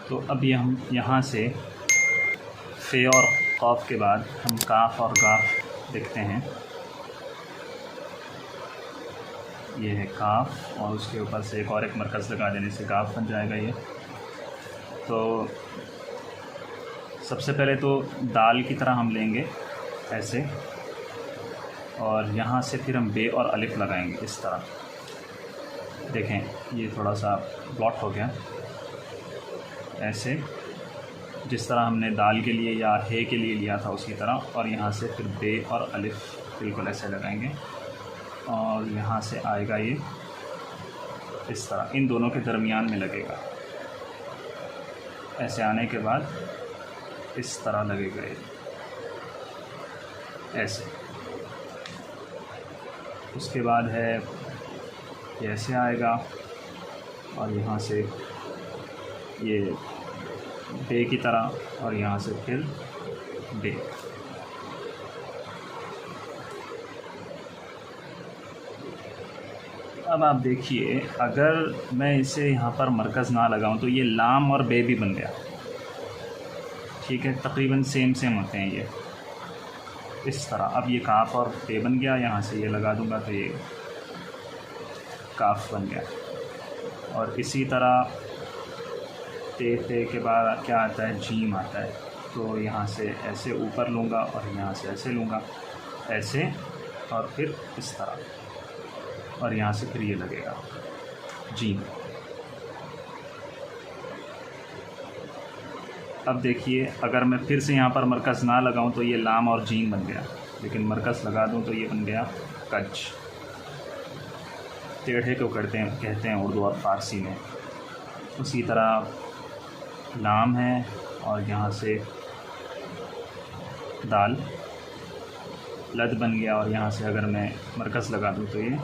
तो अब ये हम यहाँ से फ़े और क़ाफ के बाद हम काफ और गाफ देखते हैं। ये है काफ और उसके ऊपर से एक और एक मरकज़ लगा देने से गाफ बन जाएगा ये। तो सबसे पहले तो दाल की तरह हम लेंगे ऐसे, और यहाँ से फिर हम बे और अलिफ लगाएंगे इस तरह। देखें ये थोड़ा सा ब्लॉट हो गया, ऐसे जिस तरह हमने दाल के लिए या हे के लिए लिया था उसी तरह। और यहाँ से फिर बे और अलिफ बिल्कुल ऐसे लगाएंगे और यहाँ से आएगा ये इस तरह, इन दोनों के दरमियान में लगेगा। ऐसे आने के बाद इस तरह लगेगा ये ऐसे। उसके बाद है ये ऐसे आएगा और यहाँ से ये बे की तरह और यहाँ से फिर बे। अब आप देखिए, अगर मैं इसे यहाँ पर मरकज़ ना लगाऊं तो ये लाम और बे भी बन गया। ठीक है, तकरीबन सेम होते हैं ये इस तरह। अब ये काफ और बे बन गया, यहाँ से ये लगा दूंगा तो ये काफ बन गया। और इसी तरह ते के बाद क्या आता है, जीम आता है। तो यहाँ से ऐसे ऊपर लूँगा और यहाँ से ऐसे लूँगा, ऐसे और फिर इस तरह, और यहाँ से फिर ये लगेगा जीम। अब देखिए, अगर मैं फिर से यहाँ पर मरकज़ ना लगाऊं तो ये लाम और जीम बन गया, लेकिन मरकज़ लगा दूं तो ये बन गया कच। टेढ़े को कहते हैं उर्दू और फ़ारसी में। उसी तरह लाम है और यहाँ से दाल लद बन गया, और यहाँ से अगर मैं मरकज़ लगा दूं तो ये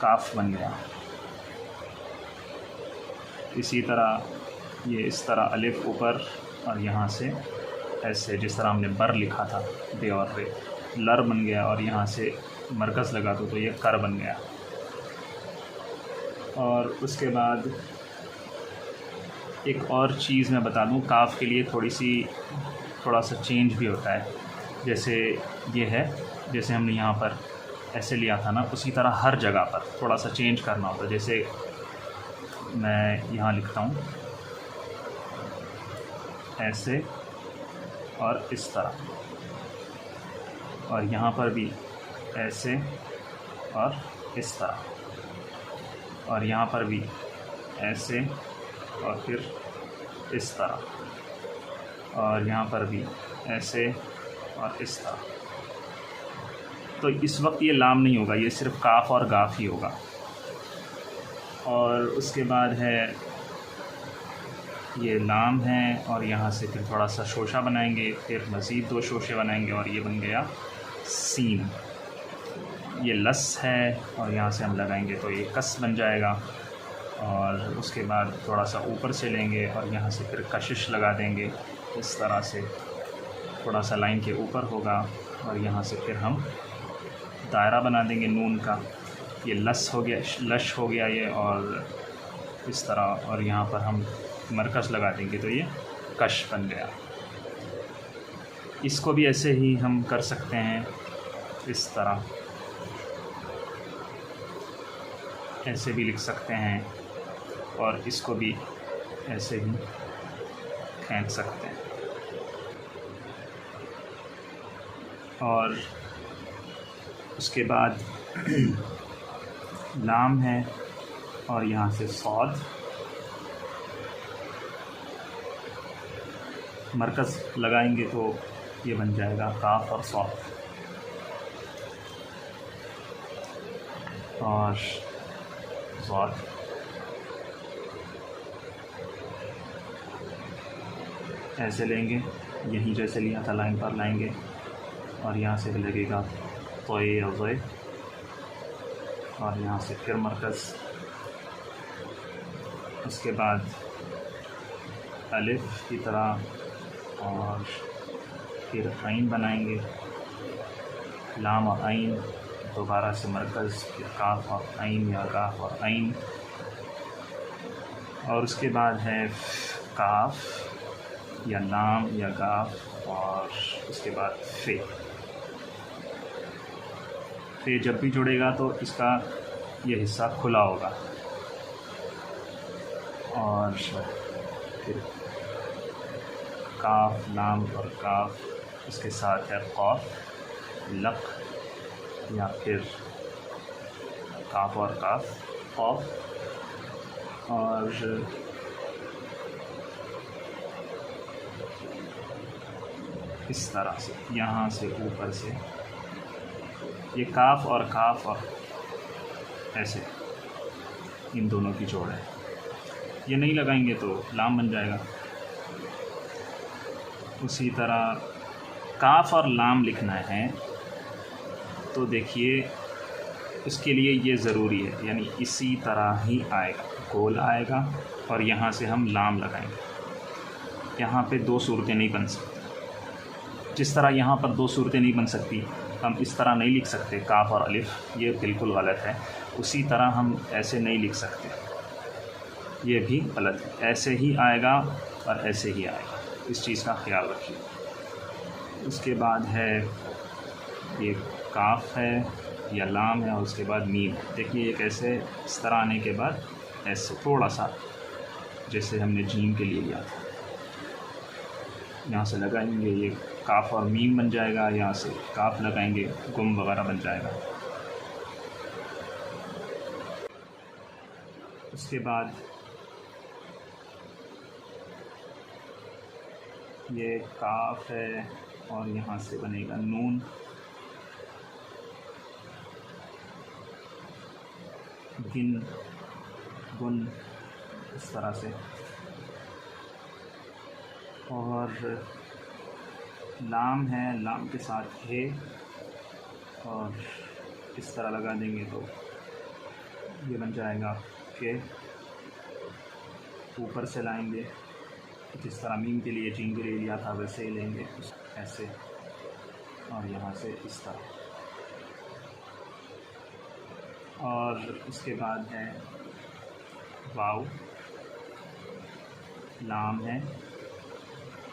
काफ बन गया। इसी तरह ये इस तरह अलिफ ऊपर और यहाँ से ऐसे, जिस तरह हमने बर लिखा था बे और रे, लर बन गया, और यहाँ से मरकज़ लगा दो तो ये कर बन गया। और उसके बाद एक और चीज़ मैं बता दूं, काफ के लिए थोड़ा सा चेंज भी होता है। जैसे ये है, जैसे हमने यहाँ पर ऐसे लिया था ना, उसी तरह हर जगह पर थोड़ा सा चेंज करना होता है। जैसे मैं यहाँ लिखता हूँ ऐसे और इस तरह, और यहाँ पर भी ऐसे और इस तरह, और यहाँ पर भी ऐसे और फिर इस तरह, और यहाँ पर भी ऐसे और इस तरह। तो इस वक्त ये लाम नहीं होगा, ये सिर्फ काफ और गाफ ही होगा। और उसके बाद है ये लाम है, और यहाँ से फिर थोड़ा सा शोशा बनाएंगे, फिर मज़ीद 2 शोशे बनाएंगे, और ये बन गया सीन। ये लस है और यहाँ से हम लगाएंगे तो ये कस बन जाएगा। और उसके बाद थोड़ा सा ऊपर से लेंगे और यहाँ से फिर कशिश लगा देंगे इस तरह से, थोड़ा सा लाइन के ऊपर होगा, और यहाँ से फिर हम दायरा बना देंगे नून का। ये लस हो गया, लश हो गया ये, और इस तरह, और यहाँ पर हम मरकज़ लगा देंगे तो ये कश बन गया। इसको भी ऐसे ही हम कर सकते हैं इस तरह, ऐसे भी लिख सकते हैं, और इसको भी ऐसे ही खींच सकते हैं। और उसके बाद लाम है और यहाँ से सौद, मरकज़ लगाएंगे तो ये बन जाएगा काफ और सौद। और सौद ऐसे लेंगे, यहीं जैसे लिया था लाइन पर लाएंगे, और यहाँ से भी लगेगा तोए और ज़ोए, और यहाँ से फिर मरकज़। उसके बाद अलिफ की तरह, और फिर आइन बनाएंगे, लाम और आइन, दोबारा से मरकज़, फिर काफ और आइन या काफ और आइन, और उसके बाद है काफ या लाम या गाफ, और उसके बाद फे जब भी जुड़ेगा तो इसका ये हिस्सा खुला होगा, और फिर काफ, लाम और काफ, इसके साथ है कौफ, लक, या फिर काफ और काफ, कौफ, और इस तरह से यहाँ से ऊपर से ये काफ और ऐसे इन दोनों की जोड़ है। ये नहीं लगाएंगे तो लाम बन जाएगा। उसी तरह काफ और लाम लिखना है तो देखिए इसके लिए ये ज़रूरी है, यानी इसी तरह ही आएगा, गोल आएगा, और यहाँ से हम लाम लगाएंगे। यहाँ पे दो सूरतें नहीं बन सकती। जिस तरह यहाँ पर दो सूरतें नहीं बन सकती, हम इस तरह नहीं लिख सकते काफ और अलिफ, ये बिल्कुल गलत है। उसी तरह हम ऐसे नहीं लिख सकते, ये भी गलत है। ऐसे ही आएगा और ऐसे ही आएगा, इस चीज़ का ख्याल रखिए। उसके बाद है ये काफ है या लाम है, और उसके बाद मीम। देखिए ये कैसे, इस तरह आने के बाद ऐसे थोड़ा सा जैसे हमने जीम के लिए लिया था, यहाँ से लगाएंगे ये काफ और मीम बन जाएगा, यहाँ से काफ लगाएंगे गुम वगैरह बन जाएगा। उसके बाद ये काफ है और यहाँ से बनेगा नून, गिन, गुन, इस तरह से। और लाम है, लाम के साथ है, और इस तरह लगा देंगे तो ये बन जाएगा के। ऊपर से लाएंगे जिस तरह मीम के लिए, जीम के लिए लिया था वैसे ही लेंगे, ऐसे, और यहाँ से इस तरह। और उसके बाद है वाव, लाम है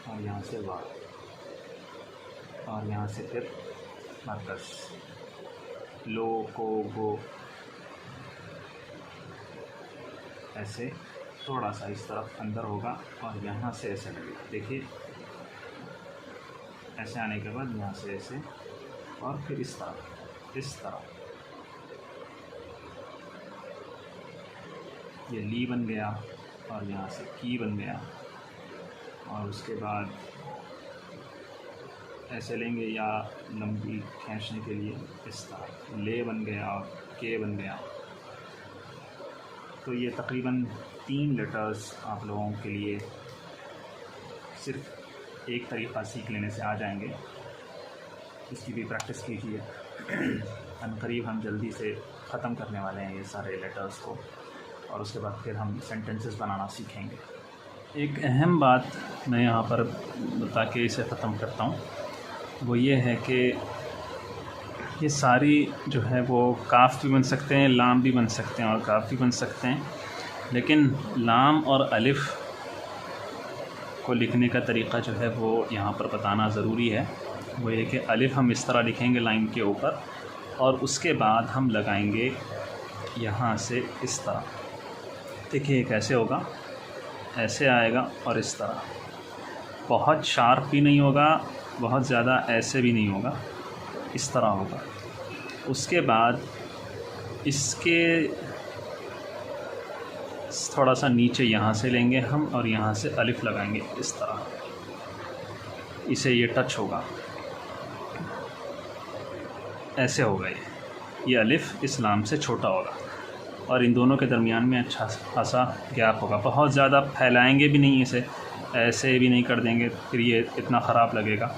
और यहाँ से वाव, और यहाँ से फिर मरकज़, लो, को, गो, ऐसे थोड़ा सा इस तरफ अंदर होगा, और यहाँ से ऐसे लगेगा। देखिए ऐसे आने के बाद यहाँ से ऐसे, और फिर इस तरह ये ली बन गया, और यहाँ से की बन गया। और उसके बाद ऐसे लेंगे या लंबी खींचने के लिए इस तरह, ले बन गया और के बन गया। तो ये तकरीबन 3 लेटर्स आप लोगों के लिए सिर्फ एक तरीक़ा सीख लेने से आ जाएंगे। इसकी भी प्रैक्टिस कीजिए। अनकरीब हम जल्दी से ख़त्म करने वाले हैं ये सारे लेटर्स को, और उसके बाद फिर हम सेंटेंसेस बनाना सीखेंगे। एक अहम बात मैं यहाँ पर बता के इसे ख़त्म करता हूँ, वो ये है कि ये सारी जो है वो काफ भी बन सकते हैं, लाम भी बन सकते हैं और काफ भी बन सकते हैं। लेकिन लाम और अलिफ़ को लिखने का तरीक़ा जो है वो यहाँ पर बताना ज़रूरी है। वो ये कि अलिफ़ हम इस तरह लिखेंगे लाइन के ऊपर, और उसके बाद हम लगाएंगे यहाँ से इस तरह। देखिए कैसे होगा, ऐसे आएगा और इस तरह, बहुत शार्प भी नहीं होगा, बहुत ज़्यादा ऐसे भी नहीं होगा, इस तरह होगा। उसके बाद इसके थोड़ा सा नीचे यहाँ से लेंगे हम, और यहाँ से अलिफ़ लगाएंगे इस तरह, इसे ये टच होगा, ऐसे होगा। ये अलिफ़ इस लाम से छोटा होगा, और इन दोनों के दरमियान में अच्छा खासा गैप होगा। बहुत ज़्यादा फैलाएंगे भी नहीं इसे, ऐसे भी नहीं कर देंगे, फिर ये इतना ख़राब लगेगा,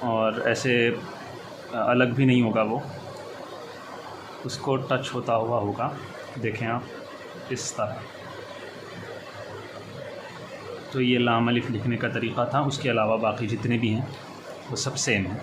और ऐसे अलग भी नहीं होगा, वो उसको टच होता हुआ होगा। देखें आप इस तरह। तो ये लाम अलिफ़ लिखने का तरीक़ा था। उसके अलावा बाकी जितने भी हैं वो सब सेम हैं।